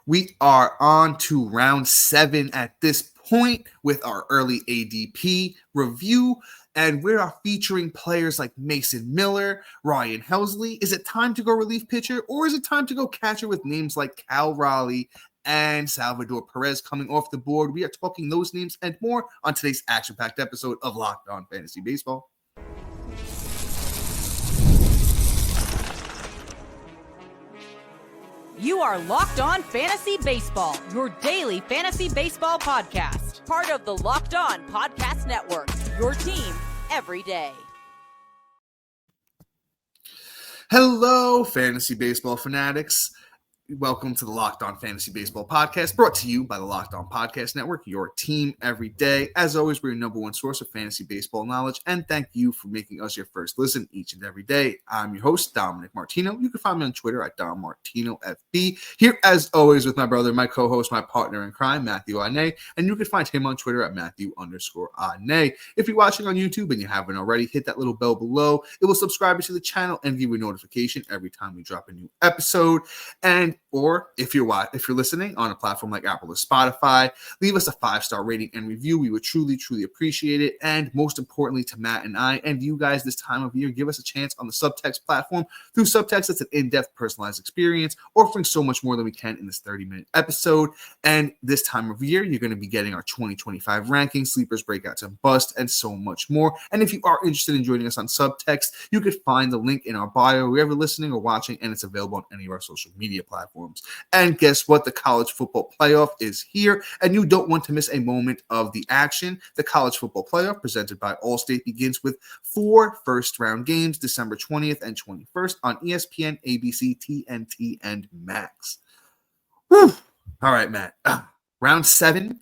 We are on to round 7 at this point with our early ADP review, and we are featuring players like Mason Miller, Ryan Helsley. Is it time to go relief pitcher, or is it time to go catcher with names like Cal Raleigh and Salvador Perez coming off the board? We are talking those names and more on today's action-packed episode of Locked On Fantasy Baseball. You are Locked On Fantasy Baseball, your daily fantasy baseball podcast. Part of the Locked On Podcast Network, your team every day. Hello, fantasy baseball fanatics. Welcome to the Locked On Fantasy Baseball podcast, brought to you by the Locked On Podcast Network, your team every day. As always, we're your number one source of fantasy baseball knowledge, and thank you for making us your first listen each and every day. I'm your host, Dominic Martino. You can find me on Twitter at DomMartinoFB. Here, as always, with my brother, my co-host, my partner in crime, Matthew Arne, and you can find him on Twitter at Matthew_Arne. If you're watching on YouTube and you haven't already, hit that little bell below. It will subscribe you to the channel and give you a notification every time we drop a new episode. Or if you're listening on a platform like Apple or Spotify, leave us a 5-star rating and review. We would truly, truly appreciate it. And most importantly, to Matt and I and you guys this time of year, give us a chance on the Subtext platform. Through Subtext, it's an in-depth, personalized experience, offering so much more than we can in this 30-minute episode. And this time of year, you're going to be getting our 2025 rankings, sleepers, breakouts, and busts, and so much more. And if you are interested in joining us on Subtext, you could find the link in our bio wherever listening or watching, and it's available on any of our social media platforms. And guess what? The college football playoff is here, and you don't want to miss a moment of the action. The college football playoff, presented by Allstate, begins with 4 first-round games, December 20th and 21st on ESPN, ABC, TNT, and Max. Whew. All right, Matt. Round 7.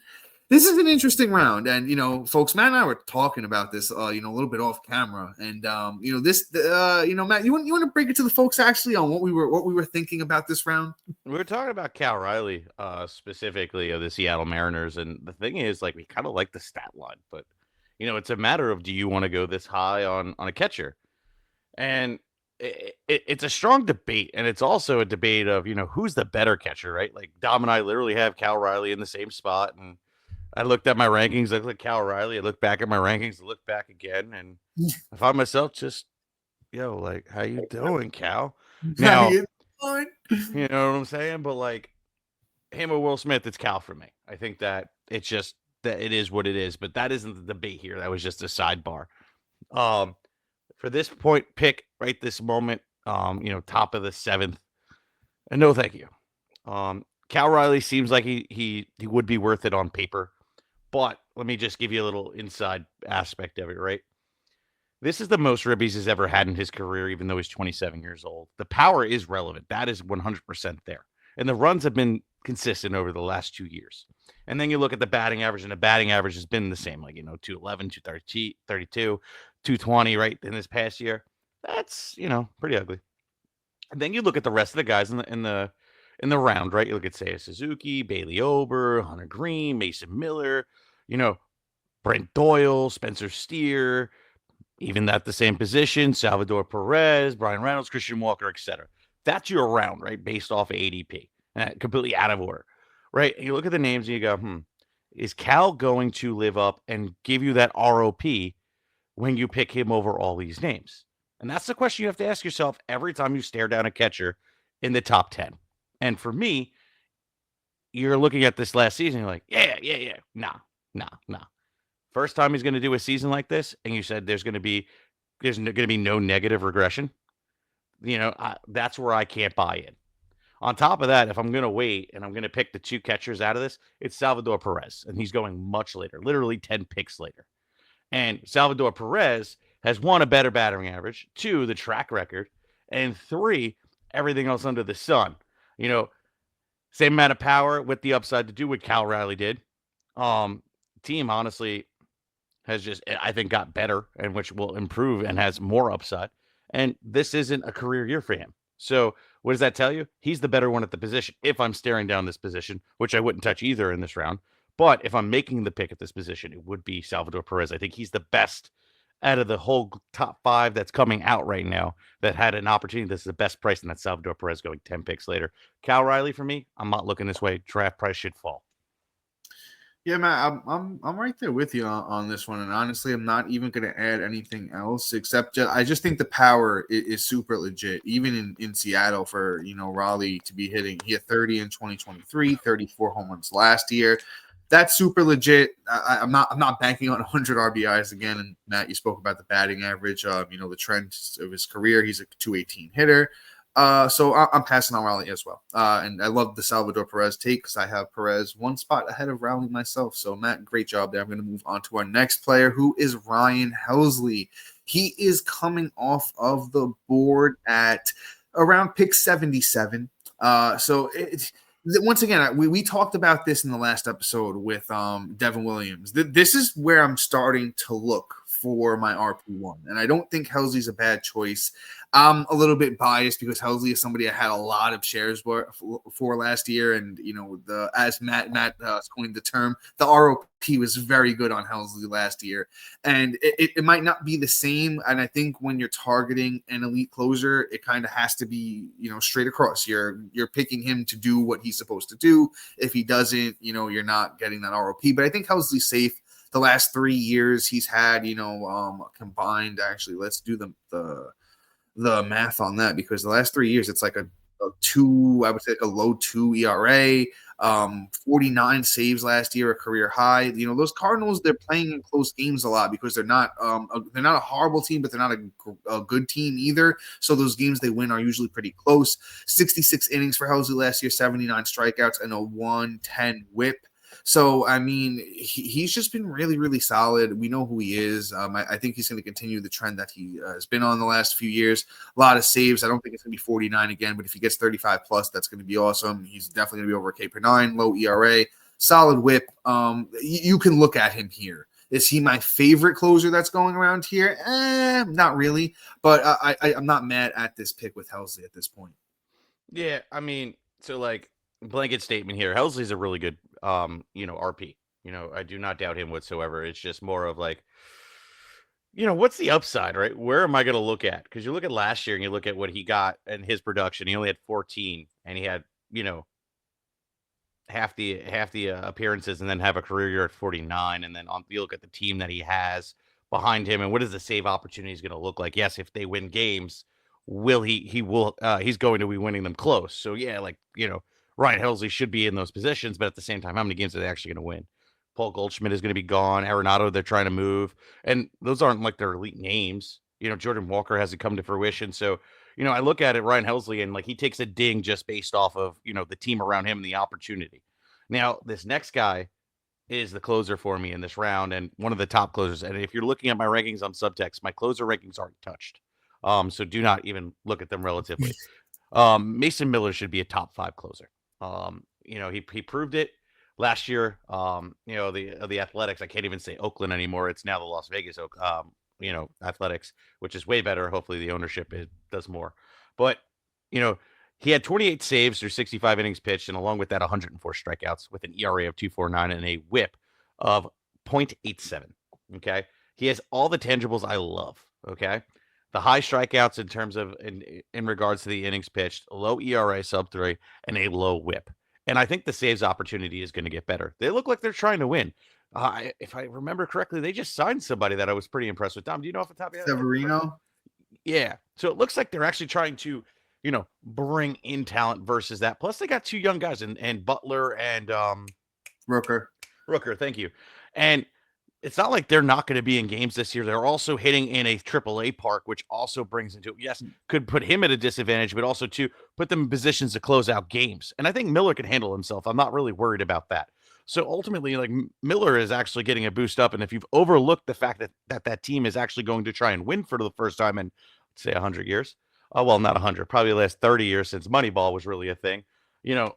This is an interesting round, and folks, Matt and I were talking about this, a little bit off camera, and Matt, you want to break it to the folks actually on what we were thinking about this round? We were talking about Cal Raleigh, specifically of the Seattle Mariners, and the thing is, like, we kind of like the stat line, but it's a matter of, do you want to go this high on a catcher? And it's a strong debate, and it's also a debate of who's the better catcher, right? Like Dom and I literally have Cal Raleigh in the same spot, and I looked at my rankings. I looked at Cal Raleigh. I looked back at my rankings. I looked back again, and I found myself just, like, how you doing, Cal? Now, you know what I'm saying? But like him or Will Smith, it's Cal for me. I think that it's just that it is what it is. But that isn't the debate here. That was just a sidebar. For this point pick right this moment, top of the 7th, and no, thank you. Cal Raleigh seems like he would be worth it on paper. But let me just give you a little inside aspect of it, right? This is the most ribbies he's ever had in his career, even though he's 27 years old. The power is relevant. That is 100% there. And the runs have been consistent over the last 2 years. And then you look at the batting average, and the batting average has been the same, like, 211, 232, 220, right, in this past year. That's, pretty ugly. And then you look at the rest of the guys in the round, right? You look at, Seiya Suzuki, Bailey Ober, Hunter Greene, Mason Miller, Brent Doyle, Spencer Steer, even at the same position, Salvador Perez, Brian Reynolds, Christian Walker, etc. That's your round, right? Based off of ADP, completely out of order, right? And you look at the names and you go, is Cal going to live up and give you that ROP when you pick him over all these names? And that's the question you have to ask yourself every time you stare down a catcher in the top 10. And for me, you're looking at this last season, you're like, yeah. Nah. First time he's going to do a season like this, and you said there's going to be no negative regression. That's where I can't buy in. On top of that, if I'm going to wait and I'm going to pick the 2 catchers out of this, it's Salvador Perez, and he's going much later, literally 10 picks later. And Salvador Perez has 1, a better batting average, 2, the track record, and 3, everything else under the sun. Same amount of power with the upside to do what Cal Raleigh did. Team honestly has just, I think, got better, and which will improve and has more upside. And this isn't a career year for him. So what does that tell you? He's the better one at the position. If I'm staring down this position, which I wouldn't touch either in this round, but if I'm making the pick at this position, it would be Salvador Perez. I think he's the best out of the whole top 5 that's coming out right now that had an opportunity. This is the best price, and that's Salvador Perez going 10 picks later. Cal Raleigh, for me, I'm not looking this way. Draft price should fall. Yeah, man, I'm right there with you on this one, and honestly, I'm not even going to add anything else except I just think the power is super legit, even in Seattle for Raleigh to be hitting. He had 30 in 2023, 34 home runs last year. That's super legit. I'm not banking on 100 RBIs again. And Matt, you spoke about the batting average. The trend of his career. He's a 218 hitter. So I'm passing on Raleigh as well. And I love the Salvador Perez take because I have Perez one spot ahead of Raleigh myself. So Matt, great job there. I'm going to move on to our next player, who is Ryan Helsley. He is coming off of the board at around pick 77. Once again, we talked about this in the last episode with Devin Williams. This is where I'm starting to look for my RP1. And I don't think Helsley's a bad choice. I'm a little bit biased because Helsley is somebody I had a lot of shares for last year. And, as Matt coined the term, the ROP was very good on Helsley last year. And it might not be the same. And I think when you're targeting an elite closer, it kind of has to be, straight across. You're picking him to do what he's supposed to do. If he doesn't, you're not getting that ROP. But I think Helsley's safe. The last 3 years he's had, combined. Actually, let's do the math on that, because the last 3 years it's like a 2, I would say like a low 2 ERA, 49 saves last year, a career high. Those Cardinals, they're playing in close games a lot because they're not a horrible team, but they're not a good team either. So those games they win are usually pretty close. 66 innings for Helsley last year, 79 strikeouts, and a 110 whip. So, I mean, he's just been really, really solid. We know who he is. I think he's going to continue the trend that he has been on the last few years. A lot of saves. I don't think it's going to be 49 again, but if he gets 35 plus, that's going to be awesome. He's definitely going to be over K per 9, low ERA, solid whip. You can look at him here. Is he my favorite closer that's going around here? Not really, but I'm not mad at this pick with Helsley at this point. Yeah, I mean, so like blanket statement here. Helsley's a really good RP. I do not doubt him whatsoever. It's just more of like, what's the upside, right? Where am I going to look at? Because you look at last year and you look at what he got and his production. He only had 14, and he had half the appearances, and then have a career year at 49. And then you look at the team that he has behind him, and what is the save opportunities going to look like? Yes, if they win games, he's going to be winning them close. So yeah, Ryan Helsley should be in those positions, but at the same time, how many games are they actually going to win? Paul Goldschmidt is going to be gone. Arenado, they're trying to move. And those aren't like their elite names. Jordan Walker hasn't come to fruition. So, I look at it, Ryan Helsley, and he takes a ding just based off of, the team around him and the opportunity. Now, this next guy is the closer for me in this round and one of the top closers. And if you're looking at my rankings on Subtext, my closer rankings aren't touched. So do not even look at them relatively. Mason Miller should be a top 5 closer. He proved it last year. The Athletics, I can't even say Oakland anymore. It's now the Las Vegas, Athletics, which is way better. Hopefully the ownership does more. But, he had 28 saves through 65 innings pitched, and along with that, 104 strikeouts with an ERA of 2.49 and a whip of 0.87. Okay. He has all the tangibles I love. Okay. The high strikeouts in terms of in regards to the innings pitched, low ERA sub 3, and a low whip. And I think the saves opportunity is going to get better. They look like they're trying to win. If I remember correctly, they just signed somebody that I was pretty impressed with. Dom, do you know off the top of your head? Severino? Yeah. So it looks like they're actually trying to, bring in talent versus that. Plus they got 2 young guys and Butler and Rooker, thank you. And it's not like they're not going to be in games this year. They're also hitting in a AAA park, which also brings into it. Yes, could put him at a disadvantage, but also to put them in positions to close out games. And I think Miller can handle himself. I'm not really worried about that. So ultimately, Miller is actually getting a boost up. And if you've overlooked the fact that team is actually going to try and win for the first time in, say, 100 years. Well, not 100, probably the last 30 years since Moneyball was really a thing.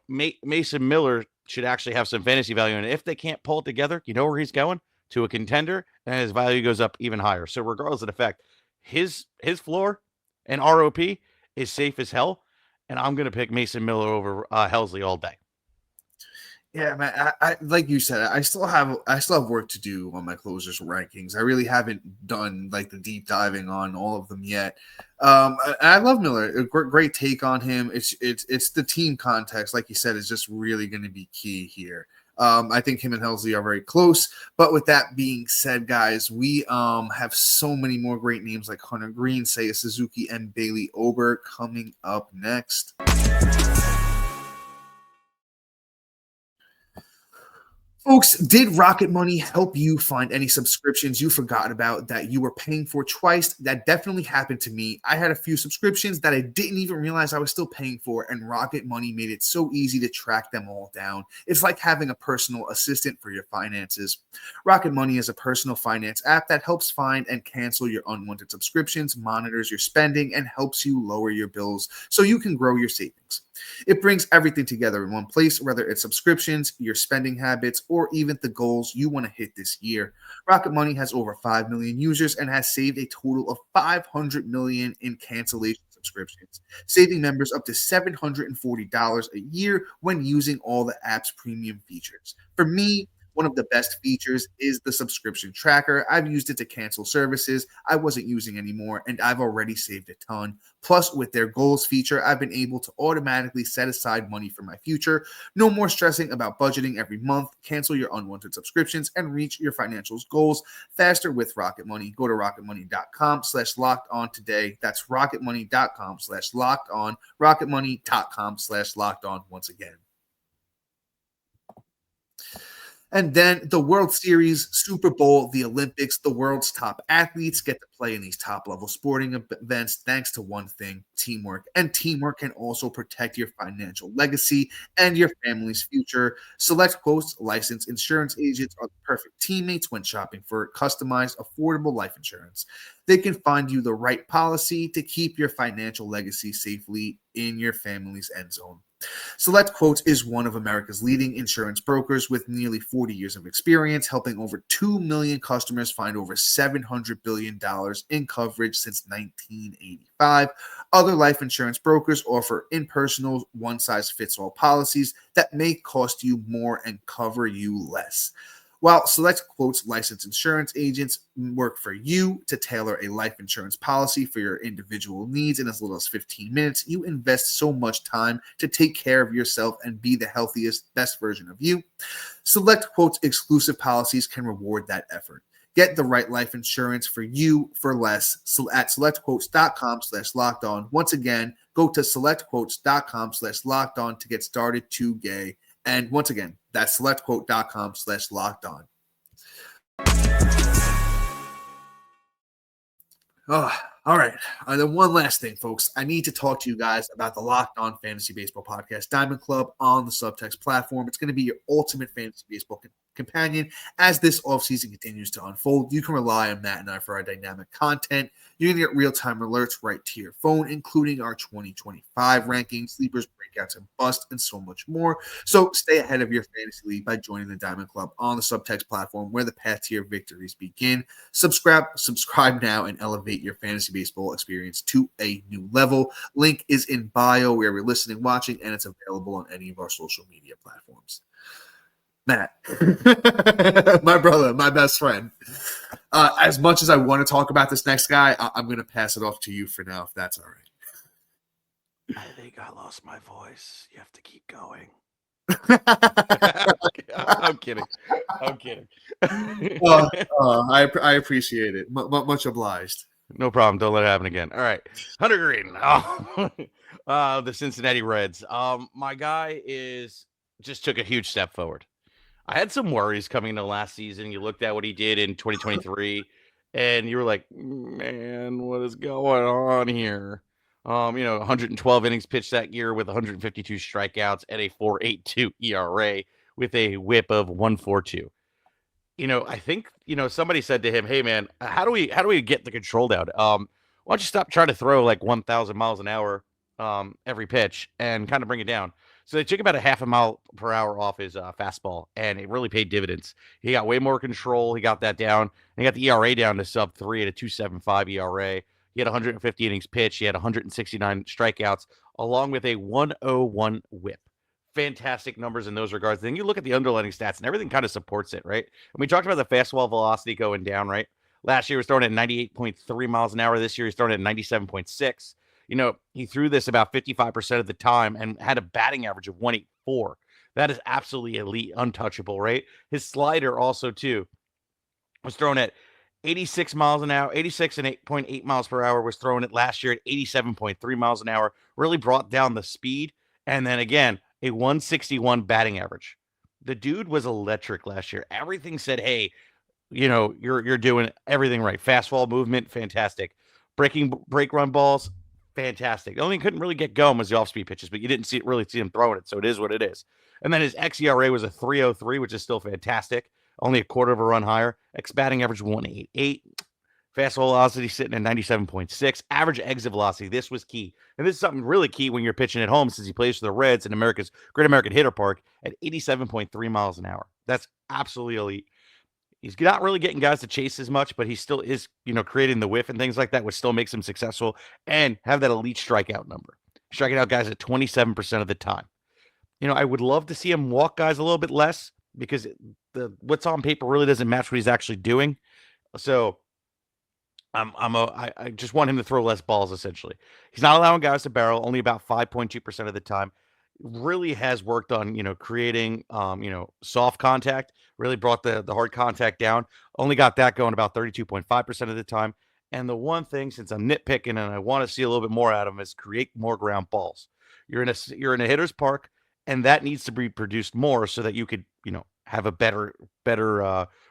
Mason Miller should actually have some fantasy value. And if they can't pull it together, you know where he's going? To a contender, and his value goes up even higher. So regardless of the fact, his floor and ROP is safe as hell, and I'm going to pick Mason Miller over Helsley all day. Yeah, man. I like you said, I still have work to do on my closers rankings. I really haven't done like the deep diving on all of them yet. I love Miller. A great take on him. It's the team context, like you said, is just really going to be key here. I think him and Helsley are very close. But with that being said, guys, we have so many more great names like Hunter Greene, Seiya, Suzuki, and Bailey Ober coming up next. Folks, did Rocket Money help you find any subscriptions you forgot about that you were paying for twice? That definitely happened to me. I had a few subscriptions that I didn't even realize I was still paying for, and Rocket Money made it so easy to track them all down. It's like having a personal assistant for your finances. Rocket Money is a personal finance app that helps find and cancel your unwanted subscriptions, monitors your spending, and helps you lower your bills so you can grow your savings. It brings everything together in one place, whether it's subscriptions, your spending habits, or even the goals you want to hit this year. Rocket Money has over 5 million users and has saved a total of 500 million in cancellation subscriptions, saving members up to $740 a year when using all the app's premium features. For me, one of the best features is the subscription tracker. I've used it to cancel services I wasn't using anymore, and I've already saved a ton. Plus, with their goals feature, I've been able to automatically set aside money for my future. No more stressing about budgeting every month. Cancel your unwanted subscriptions and reach your financial goals faster with Rocket Money. Go to rocketmoney.com/locked-on today. That's rocketmoney.com/locked-on. rocketmoney.com/locked-on once again. And then the World Series, Super Bowl, the Olympics, the world's top athletes get to play in these top level sporting events thanks to one thing, teamwork. And teamwork can also protect your financial legacy and your family's future. Select Quote's licensed insurance agents are the perfect teammates when shopping for customized, affordable life insurance. They can find you the right policy to keep your financial legacy safely in your family's end zone. Select Quotes is one of America's leading insurance brokers with nearly 40 years of experience, helping over 2 million customers find over $700 billion in coverage since 1985. Other life insurance brokers offer impersonal, one-size-fits-all policies that may cost you more and cover you less. While Select Quotes licensed insurance agents work for you to tailor a life insurance policy for your individual needs in as little as 15 minutes, you invest so much time to take care of yourself and be the healthiest, best version of you. Select Quotes exclusive policies can reward that effort. Get the right life insurance for you for less at selectquotes.com/locked-on. Once again, go to selectquotes.com/locked-on to get started today. And once again, that's selectquote.com/locked-on. Oh, all right. Then one last thing, folks. I need to talk to you guys about the Locked On Fantasy Baseball Podcast Diamond Club on the Subtext platform. It's going to be your ultimate fantasy baseball companion as this offseason continues to unfold. You can rely on Matt and I for our dynamic content. You're going to get real-time alerts right to your phone, including our 2025 rankings, sleepers, breakouts, and busts, and so much more. So stay ahead of your fantasy league by joining the Diamond Club on the Subtext platform where the path to your victories begin. Subscribe now and elevate your fantasy baseball experience to a new level. Link is in bio where you're listening, watching, and it's available on any of our social media platforms. Matt, my brother, my best friend. As much as I want to talk about this next guy, I'm going to pass it off to you for now, if that's all right. I think I lost my voice. You have to keep going. I'm kidding. I appreciate it. Much obliged. No problem. Don't let it happen again. All right. Hunter Greene. The Cincinnati Reds. My guy just took a huge step forward. I had some worries coming into last season. You looked at what he did in 2023, and you were like, man, what is going on here? 112 innings pitched that year with 152 strikeouts and a 4.82 ERA with a whip of 1.42. I think, somebody said to him, hey, man, how do we get the control down? Why don't you stop trying to throw like 1,000 miles an hour every pitch and kind of bring it down? So they took about a half a mile per hour off his fastball, and it really paid dividends. He got way more control. He got that down. And he got the ERA down to sub 3 at a 2.75 ERA. He had 150 innings pitched. He had 169 strikeouts, along with a 101 whip. fantastic numbers in those regards. Then you look at the underlying stats and everything kind of supports it, right? And we talked about the fastball velocity going down, right? Last year he was throwing at 98.3 miles an hour. This year he's throwing at 97.6. He threw this about 55% of the time and had a batting average of 184. That is absolutely elite, untouchable, right? His slider also, too, was thrown at 86 miles an hour, 86 and 8.8 miles per hour, was thrown at last year at 87.3 miles an hour, really brought down the speed. And then again, a 161 batting average. The dude was electric last year. Everything said, hey, you're doing everything right. Fastball movement, fantastic. Break run balls, fantastic. The only thing couldn't really get going was the off-speed pitches, but you didn't really see him throwing it, so it is what it is. And then his xERA was a 3.03, which is still fantastic. Only a quarter of a run higher. Batting average 188. Fastball velocity sitting at 97.6. Average exit velocity. This was key. And this is something really key when you're pitching at home since he plays for the Reds in America's Great American Hitter Park at 87.3 miles an hour. That's absolutely elite. He's not really getting guys to chase as much, but he still is, creating the whiff and things like that, which still makes him successful and have that elite strikeout number. Striking out guys at 27% of the time. I would love to see him walk guys a little bit less because what's on paper really doesn't match what he's actually doing. So I just want him to throw less balls, essentially. He's not allowing guys to barrel, only about 5.2% of the time. Really has worked on, creating, soft contact, really brought the hard contact down. Only got that going about 32.5% of the time. And the one thing, since I'm nitpicking and I want to see a little bit more out of him, is create more ground balls. You're in a hitter's park, and that needs to be produced more so that you could, have a better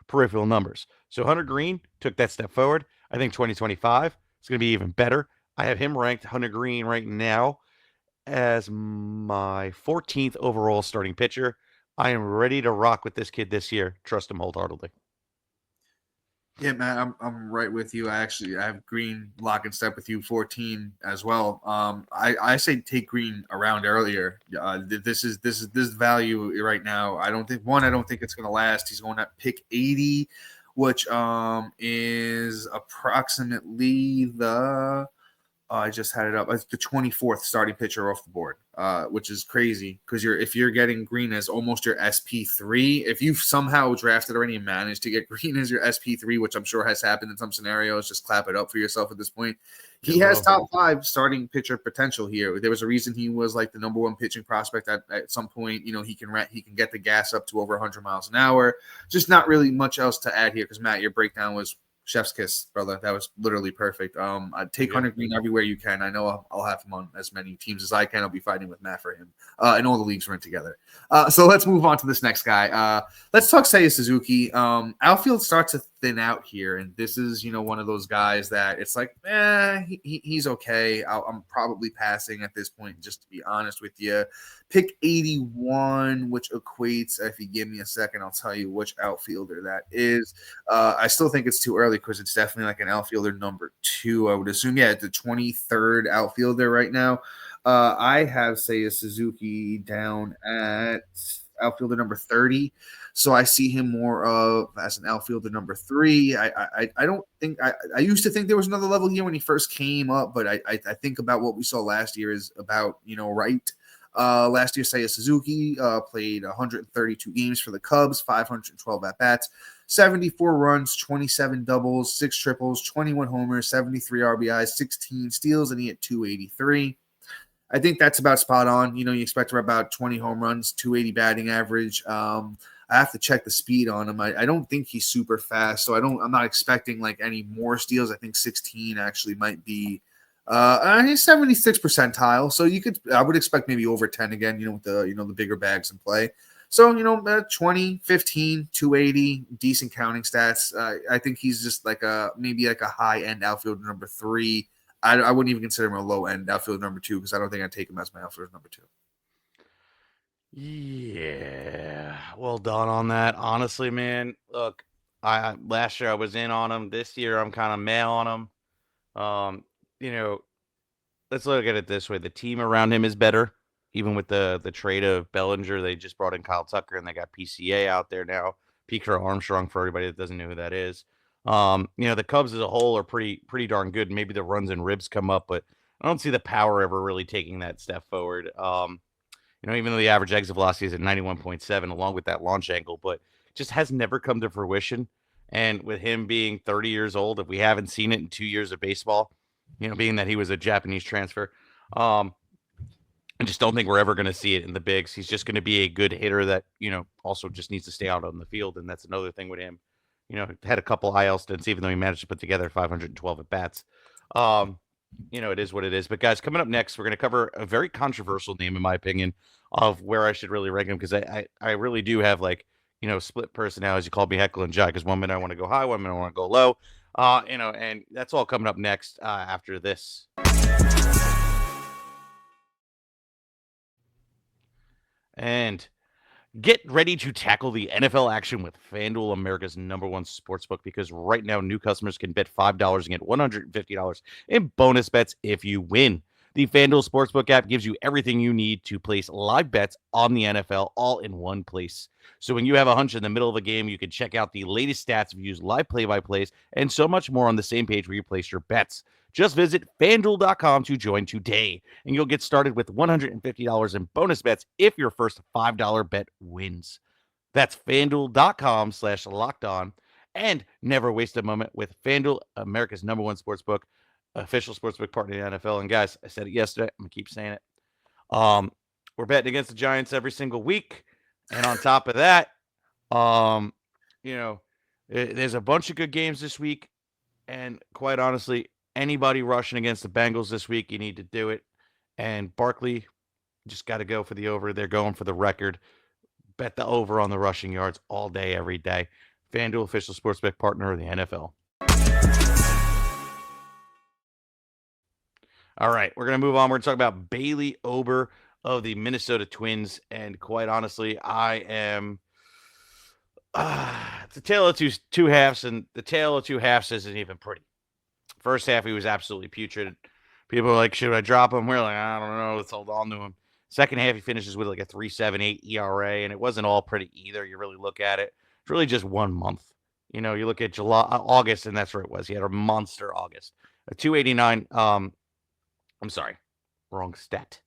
peripheral numbers. So Hunter Greene took that step forward. I think 2025 is going to be even better. I have him ranked, Hunter Greene, right now as my 14th overall starting pitcher. I am ready to rock with this kid this year. Trust him wholeheartedly. Yeah, man, I'm right with you. I have Greene lock and step with you, 14 as well. I say take Greene around earlier. This value right now. I don't think it's going to last. He's going at pick 80, which is approximately the I just had it up. It's the 24th starting pitcher off the board, which is crazy because if you're getting Greene as almost your SP3, if you've somehow drafted already and managed to get Greene as your SP3, which I'm sure has happened in some scenarios, just clap it up for yourself at this point. He has top 5 starting pitcher potential here. There was a reason he was like the number 1 pitching prospect at some point. He can get the gas up to over 100 miles an hour. Just not really much else to add here because Matt, your breakdown was chef's kiss, brother. That was literally perfect. I'd take Hunter Greene everywhere you can. I know I'll have him on as many teams as I can. I'll be fighting with Matt for him. And all the leagues we're in together. So let's move on to this next guy. Let's talk Seiya Suzuki. Outfield starts to thin out here, and this is one of those guys that it's like, he's okay. I'm probably passing at this point, just to be honest with you. Pick 81, which equates, if you give me a second, I'll tell you which outfielder that is. I still think it's too early because it's definitely like an outfielder number 2, I would assume. Yeah, it's the 23rd outfielder right now. I have Seiya Suzuki down at outfielder number 30. So I see him more of as an outfielder number 3. I don't think I used to think there was another level here when he first came up, but I think about what we saw last year is about, right. Last year, Seiya Suzuki played 132 games for the Cubs, 512 at-bats, 74 runs, 27 doubles, 6 triples, 21 homers, 73 RBIs, 16 steals, and he hit 283. I think that's about spot on. You expect about 20 home runs, 280 batting average. I have to check the speed on him. I don't think he's super fast, so I'm not expecting like any more steals. I think 16 actually might be he's 76th percentile, so I would expect maybe over 10 again, with the bigger bags in play. So, 20, 15, 280, decent counting stats. I think he's just maybe a high-end outfielder number 3. I wouldn't even consider him a low-end outfielder number 2 because I don't think I'd take him as my outfielder number 2. Yeah, well done on that. Honestly, man, look, last year I was in on him. This year I'm kind of meh on him. Let's look at it this way. The team around him is better. Even with the trade of Bellinger, they just brought in Kyle Tucker, and they got PCA out there now. Peaker Armstrong, for everybody that doesn't know who that is. The Cubs as a whole are pretty darn good. Maybe the runs and ribs come up, but I don't see the power ever really taking that step forward. Even though the average exit velocity is at 91.7 along with that launch angle, but just has never come to fruition. And with him being 30 years old, if we haven't seen it in 2 years of baseball, being that he was a Japanese transfer, I just don't think we're ever going to see it in the bigs. He's just going to be a good hitter that, also just needs to stay out on the field. And that's another thing with him. Had a couple IL stints, even though he managed to put together 512 at bats. It is what it is. But guys, coming up next, we're going to cover a very controversial name, in my opinion, of where I should really rank him, because I really do have split personalities. You called me Heckle and Jai, because 1 minute I want to go high, 1 minute I want to go low. And that's all coming up next after this. And get ready to tackle the NFL action with FanDuel, America's #1 sportsbook, because right now new customers can bet $5 and get $150 in bonus bets if you win. The FanDuel Sportsbook app gives you everything you need to place live bets on the NFL all in one place. So when you have a hunch in the middle of a game, you can check out the latest stats, views, live play-by-plays, and so much more on the same page where you place your bets. Just visit FanDuel.com to join today, and you'll get started with $150 in bonus bets if your first $5 bet wins. That's FanDuel.com/lockedon, and never waste a moment with FanDuel, America's #1 sportsbook, official sportsbook partner of the NFL. And guys, I said it yesterday. I'm going to keep saying it. We're betting against the Giants every single week. And on top of that, there's a bunch of good games this week. And quite honestly, anybody rushing against the Bengals this week, you need to do it. And Barkley, just got to go for the over. They're going for the record. Bet the over on the rushing yards all day, every day. FanDuel, official sportsbook partner of the NFL. All right, we're going to move on. We're going to talk about Bailey Ober of the Minnesota Twins. And quite honestly, I am it's a tale of two halves, and the tale of two halves isn't even pretty. First half, he was absolutely putrid. People were like, should I drop him? We're like, I don't know. Let's hold on to him. Second half, he finishes with like a 3.78 ERA, and it wasn't all pretty either. You really look at it. It's really just 1 month. You look at August, and that's where it was. He had a monster August. A 289. I'm sorry. Wrong stat.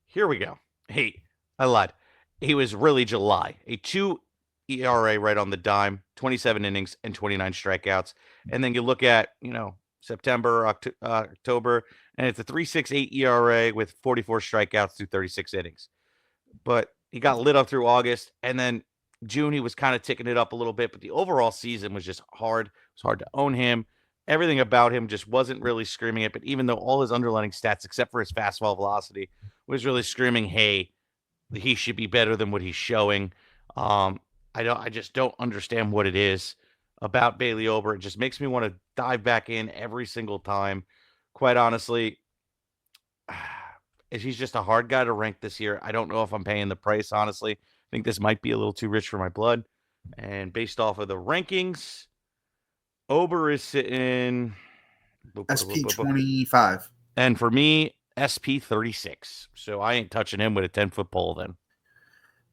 Here we go. Hey, I lied. He was really July. A 2 ERA right on the dime, 27 innings and 29 strikeouts. And then you look at, September, October, and it's a 3.68 ERA with 44 strikeouts through 36 innings. But he got lit up through August, and then June he was kind of ticking it up a little bit, but the overall season was just hard. It was hard to own him. Everything about him just wasn't really screaming it, but even though all his underlying stats, except for his fastball velocity, was really screaming, hey, he should be better than what he's showing. I just don't understand what it is about Bailey Ober. It just makes me want to dive back in every single time. Quite honestly, he's just a hard guy to rank this year. I don't know if I'm paying the price, honestly. I think this might be a little too rich for my blood. And based off of the rankings, Ober is sitting SP 25. And for me, SP 36. So I ain't touching him with a 10-foot pole then.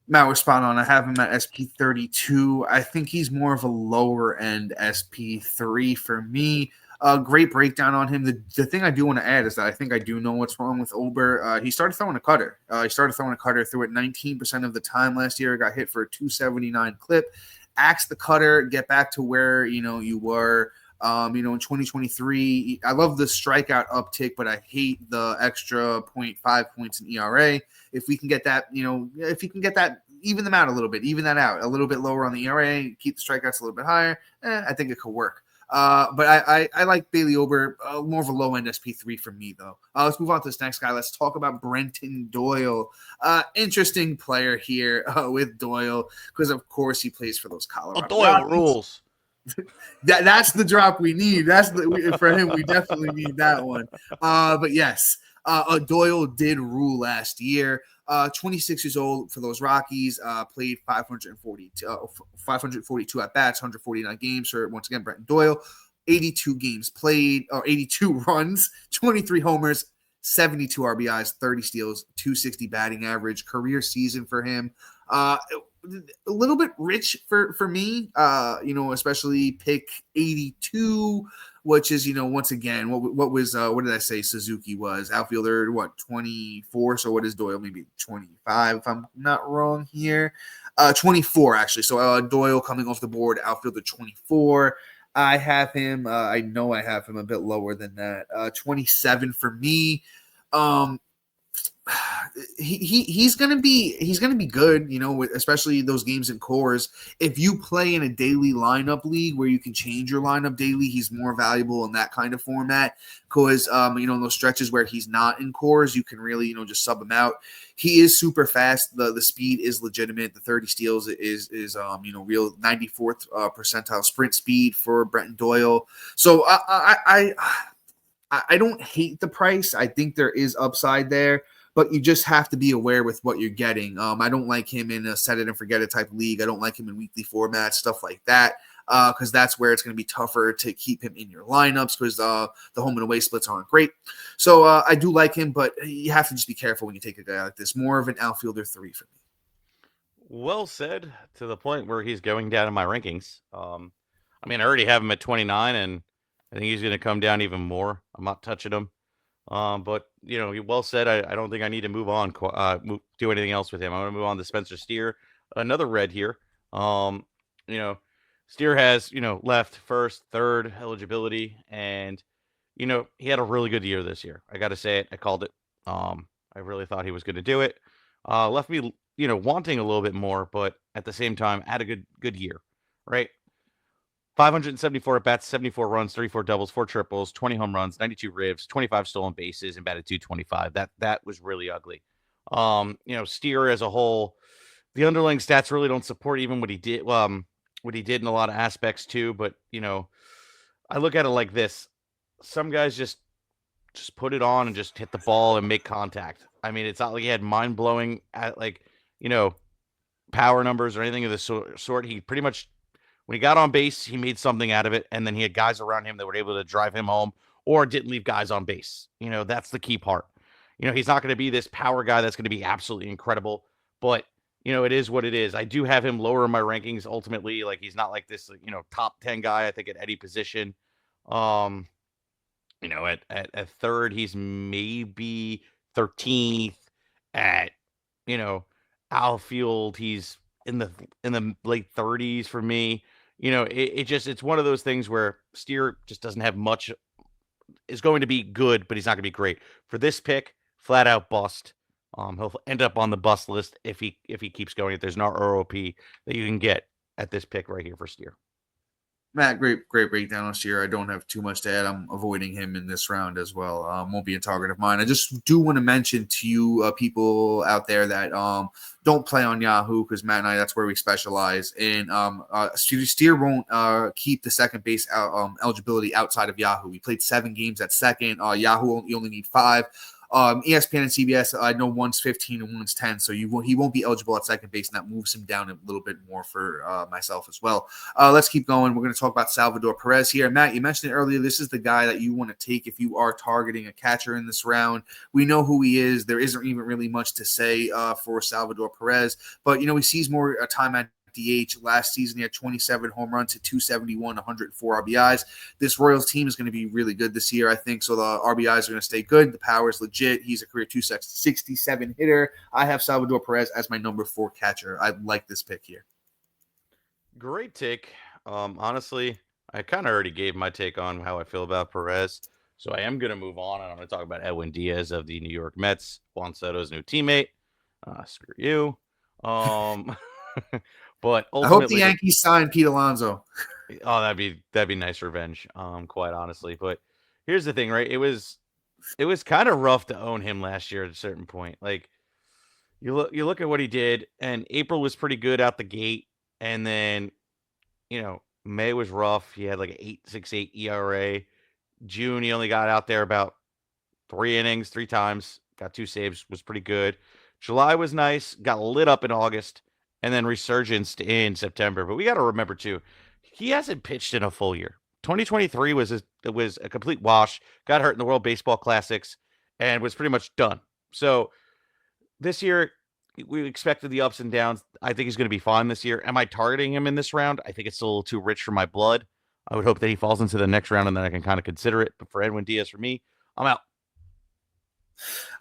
Matt was spot on. I have him at SP 32. I think he's more of a lower end SP 3 for me. Great breakdown on him. The thing I do want to add is that I think I do know what's wrong with Ober. He started throwing a cutter. Threw it 19% of the time last year. Got hit for a 279 clip. Axe the cutter, get back to where you were. In 2023, I love the strikeout uptick, but I hate the extra 0.5 points in ERA. If we can get that, even them out a little bit, even that out a little bit lower on the ERA, keep the strikeouts a little bit higher, I think it could work. But I like Bailey Ober, more of a low end SP3 for me though. Let's move on to this next guy. Let's talk about Brenton Doyle. Interesting player here with Doyle, because of course he plays for those Colorado Doyle Rockies. Rules. That's the drop we need. For him. We definitely need that one. But yes, Doyle did rule last year. 26 years old for those Rockies. Played 542 at bats, 149 games for once again Brenton Doyle. 82 games played, or 82 runs, 23 homers, 72 RBIs, 30 steals, 260 batting average. Career season for him. A little bit rich for me, especially pick 82. which is, once again, what did I say Suzuki was? Outfielder, 24? So what is Doyle? Maybe 25, if I'm not wrong here. 24, actually. So Doyle coming off the board, outfielder 24. I have him, I know I have him a bit lower than that. 27 for me. He's gonna be good, especially those games in cores. If you play in a daily lineup league where you can change your lineup daily, he's more valuable in that kind of format. Because in those stretches where he's not in cores, you can really just sub him out. He is super fast. The speed is legitimate. The 30 steals is real 94th percentile sprint speed for Brenton Doyle. So I don't hate the price. I think there is upside there. But you just have to be aware with what you're getting. I don't like him in a set it and forget it type league. I don't like him in weekly formats, stuff like that, because that's where it's going to be tougher to keep him in your lineups because the home and away splits aren't great. So I do like him, but you have to just be careful when you take a guy like this. More of an outfielder 3 for me. Well said, to the point where he's going down in my rankings. I already have him at 29, and I think he's going to come down even more. I'm not touching him. But well said. I don't think I need to move on, do anything else with him. I'm going to move on to Spencer Steer, another red here. Steer has, left, first, third eligibility, and, he had a really good year this year. I got to say it. I called it. I really thought he was going to do it. Left me, wanting a little bit more, but at the same time, had a good year, right? 574 at bats, 74 runs, 34 doubles, 4 triples, 20 home runs, 92 ribs, 25 stolen bases, and batted .225. That was really ugly. Steer as a whole, the underlying stats really don't support even what he did. What he did in a lot of aspects too. But I look at it like this: some guys just put it on and just hit the ball and make contact. It's not like he had mind blowing power numbers or anything of the sort. He pretty much, when he got on base, he made something out of it, and then he had guys around him that were able to drive him home or didn't leave guys on base. That's the key part. He's not going to be this power guy that's going to be absolutely incredible, but, it is what it is. I do have him lower in my rankings ultimately. Like, he's not like this, top 10 guy, I think, at any position. At third, he's maybe 13th. At, outfield, he's in the late 30s for me. It's one of those things where Steer just doesn't have much. Is going to be good, but he's not going to be great. For this pick, flat out bust. He'll end up on the bust list if he keeps going. If there's no ROP that you can get at this pick right here for Steer. Matt, great breakdown on Steer. I don't have too much to add. I'm avoiding him in this round as well. Won't be a target of mine. I just do want to mention to you people out there that don't play on Yahoo, because Matt and I, that's where we specialize. And Steer won't keep the second base eligibility outside of Yahoo. We played 7 games at second. Yahoo, you only need 5. ESPN and CBS, I know one's 15 and one's 10, so he won't be eligible at second base, and that moves him down a little bit more for myself as well. Let's keep going. We're going to talk about Salvador Perez here. Matt, you mentioned it earlier. This is the guy that you want to take if you are targeting a catcher in this round. We know who he is. There isn't even really much to say for Salvador Perez, but he sees more time at DH. Last season, he had 27 home runs to 271, 104 RBIs. This Royals team is going to be really good this year, I think. So the RBIs are going to stay good. The power is legit. He's a career 267 hitter. I have Salvador Perez as my number 4 catcher. I like this pick here. Great take. Honestly, I kind of already gave my take on how I feel about Perez. So I am going to move on, and I'm going to talk about Edwin Diaz of the New York Mets, Juan Soto's new teammate. Screw you. But I hope the Yankees sign Pete Alonso. Oh, that'd be nice revenge, quite honestly. But here's the thing, right? It was kind of rough to own him last year at a certain point. Like, you look at what he did, and April was pretty good out the gate, and then May was rough. He had like an 8.68 ERA. June, he only got out there about 3 innings, 3 times, got 2 saves, was pretty good. July was nice, got lit up in August, and then resurgence in September. But we got to remember, too, he hasn't pitched in a full year. 2023 was a complete wash, got hurt in the World Baseball Classics, and was pretty much done. So this year, we expected the ups and downs. I think he's going to be fine this year. Am I targeting him in this round? I think it's a little too rich for my blood. I would hope that he falls into the next round and then I can kind of consider it. But for Edwin Diaz, for me, I'm out.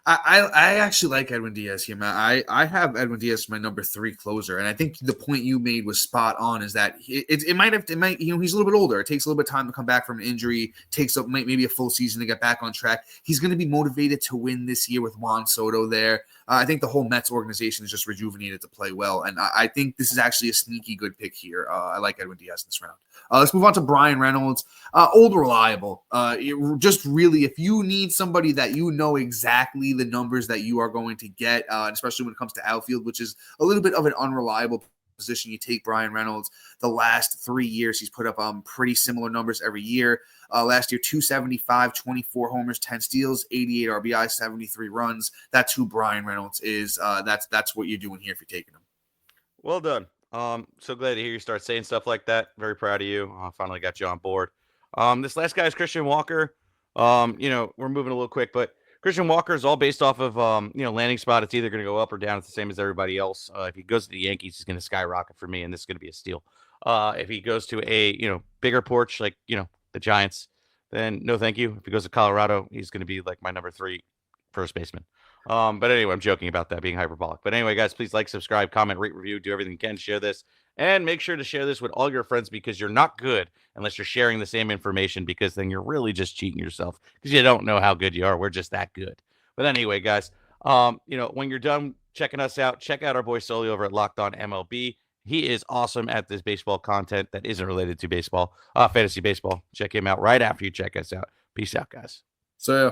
I actually like Edwin Diaz here, man. I have Edwin Diaz as my number 3 closer, and I think the point you made was spot on. Is that it might he's a little bit older. It takes a little bit of time to come back from an injury. Takes up maybe a full season to get back on track. He's going to be motivated to win this year with Juan Soto there. I think the whole Mets organization is just rejuvenated to play well, and I think this is actually a sneaky good pick here. I like Edwin Diaz in this round. Let's move on to Brian Reynolds. Old reliable. Just really, if you need somebody that you know exactly the numbers that you are going to get, especially when it comes to outfield, which is a little bit of an unreliable position, you take Brian Reynolds. The last 3 years, he's put up pretty similar numbers every year. Last year, 275, 24 homers, 10 steals, 88 RBI, 73 runs. That's who Brian Reynolds is. That's what you're doing here if you're taking him. Well done. So glad to hear you start saying stuff like that. Very proud of you. Finally got you on board. This last guy is Christian Walker. We're moving a little quick, but Christian Walker is all based off of, landing spot. It's either going to go up or down. It's the same as everybody else. If he goes to the Yankees, he's going to skyrocket for me, and this is going to be a steal. If he goes to a, bigger porch, like, the Giants, then no thank you. If he goes to Colorado, he's going to be like my number 3 first baseman. But anyway, I'm joking about that being hyperbolic. But anyway, guys, please like, subscribe, comment, rate, review, do everything you can, share this. And make sure to share this with all your friends because you're not good unless you're sharing the same information, because then you're really just cheating yourself because you don't know how good you are. We're just that good. But anyway, guys, when you're done checking us out, check out our boy Sully over at Locked On MLB. He is awesome at this baseball content that isn't related to baseball, fantasy baseball. Check him out right after you check us out. Peace out, guys. So, yeah.